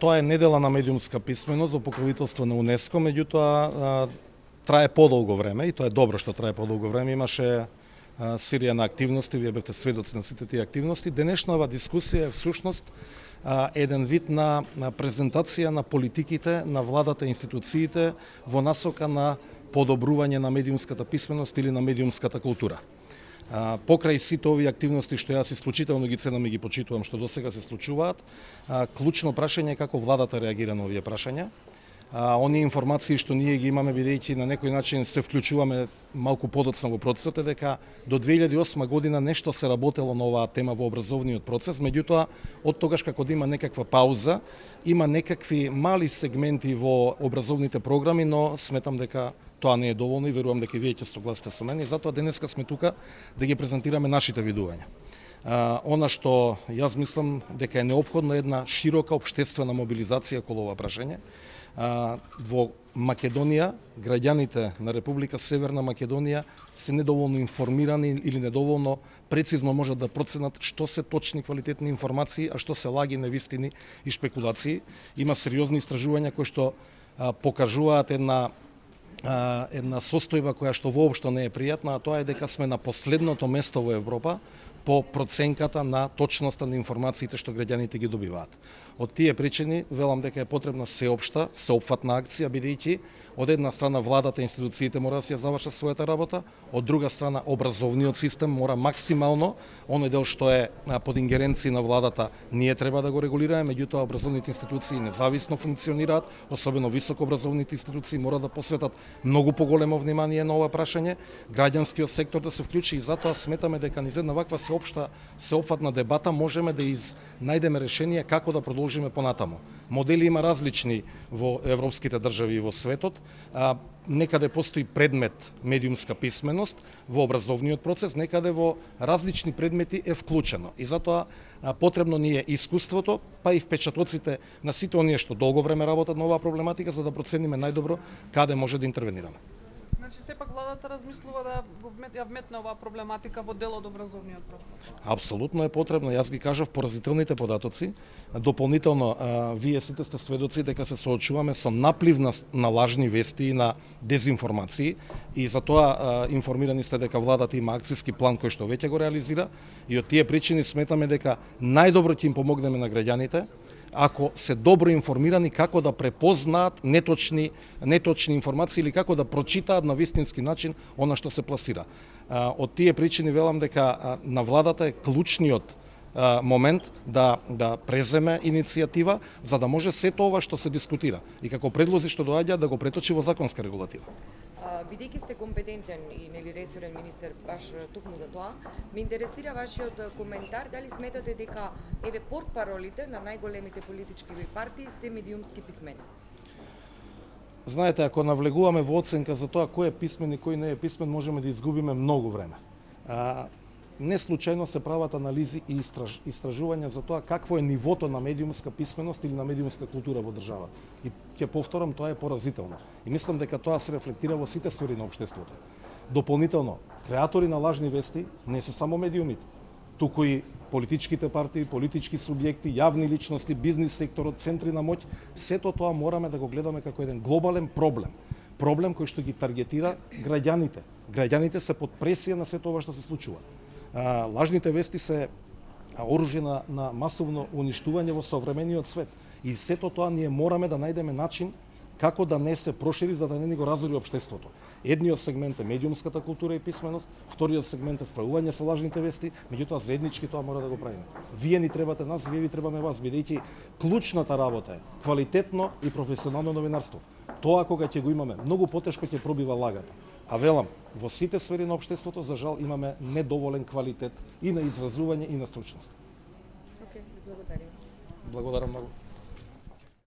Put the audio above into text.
Тоа е недела на медиумска писменост во покровителство на УНЕСКО, меѓутоа трае подолго време и тоа е добро што трае подолго време. Имаше серија на активности, вие бевте сведоци на сите тие активности. Денешната дискусија е всушност еден вид на презентација на политиките на владата и институциите во насока на подобрување на медиумската писменост или на медиумската култура. Покрај сите овие активности што јас исклучително ги ценам и ги почитувам што досега се случуваат, клучно прашање е како владата реагира на овие прашања. Оние информации што ние ги имаме, бидејќи на некој начин се вклучуваме малку подоцна во процесот, е дека до 2008 година нешто се работело на оваа тема во образовниот процес, меѓутоа од тогаш како да има некаква пауза, има некакви мали сегменти во образовните програми, но сметам дека тоа не е доволно и верувам дека вие ќе согласите со мене, и затоа денеска сме тука да ги презентираме нашите видувања. Она што јас мислам дека е неопходна една широка општествена мобилизација околу ова прашање. Во Македонија, граѓаните на Република Северна Македонија се недоволно информирани или недоволно прецизно можат да проценат што се точни квалитетни информации, а што се лаги, невистини и шпекулации. Има сериозни истражувања кои што покажуваат една состојба која што воопшто не е пријатна, а тоа е дека сме на последното место во Европа по проценката на точноста на информациите што граѓаните ги добиваат. Од тие причини велам дека е потребна сеопшта, сеопфатна акција, бидејќи од една страна владата и институциите мора да ја завршат својата работа, од друга страна образовниот систем мора максимално оној дел што е под ингеренција на владата ние треба да го регулираме, меѓутоа образовните институции независно функционираат, особено високообразовните институции мора да посветат многу поголемо внимание на ова прашање, граѓанскиот сектор да се вклучи, и затоа сметаме дека низ една ваква сеопшта, сеопфатна дебата можеме да најдеме решение како да продолжиме понатаму. Модели има различни во европските држави и во светот. Некаде постои предмет медиумска писменост во образовниот процес, некаде во различни предмети е вклучено. И затоа потребно ни е искуството, па и впечатоците на сите оние што долго време работат на оваа проблематика, за да процениме најдобро каде може да интервенираме. Значи, сепак владата размислува да ја вметне оваа проблематика во дел од образовниот процес? Апсолутно е потребно. Јас ги кажав поразителните податоци. Дополнително, вие сите сте сведоци дека се соочуваме со наплив на лажни вести и на дезинформации, и затоа информирани сте дека владата има акцијски план кој што веќе го реализира, и од тие причини сметаме дека најдобро ќе им помогнеме на граѓаните ако се добро информирани како да препознаат неточни информации или како да прочитаат на вистински начин она што се пласира. Од тие причини велам дека на владата е клучниот момент да преземе иницијатива, за да може сето ова што се дискутира и како предлози што доаѓа да го преточи во законска регулатива. Бидејќи сте компетентен и ресорен министер баш токму за тоа, ме интересира вашиот коментар, дали сметате дека портпаролите на најголемите политички партии се медиумски писмени? Знаете, ако навлегуваме во оценка за тоа кој е писмен и кој не е писмен, можеме да изгубиме многу време. Не случајно се прават анализи и истражувања за тоа какво е нивото на медиумска писменост или на медиумска култура во државата. И ќе повторам, тоа е поразително. И мислам дека тоа се рефлектира во сите сфери на општеството. Дополнително, креатори на лажни вести не се само медиумите, туку и политичките партии, политички субјекти, јавни личности, бизнис секторот, центри на моќ, сето тоа мораме да го гледаме како еден глобален проблем. Проблем кој што ги таргетира граѓаните. Граѓаните се под пресија на сето ова што се случува. Лажните вести се оружје на масовно уништување во современиот свет. И сето тоа ние мораме да најдеме начин како да не се прошири, за да не ни го разори општеството. Едниот сегмент е медиумската култура и писменост, вториот сегмент е справување со лажните вести, меѓутоа заеднички тоа мора да го правиме. Вие ни требате нас, вие ви требаме вас, бидејќи клучната работа е квалитетно и професионално новинарство. Тоа кога ќе го имаме, многу потешко ќе пробива лагата. А велам, во сите сфери на општеството, за жал, имаме недоволен квалитет и на изразување и на стручност. Океј, благодарам. Благодарам многу.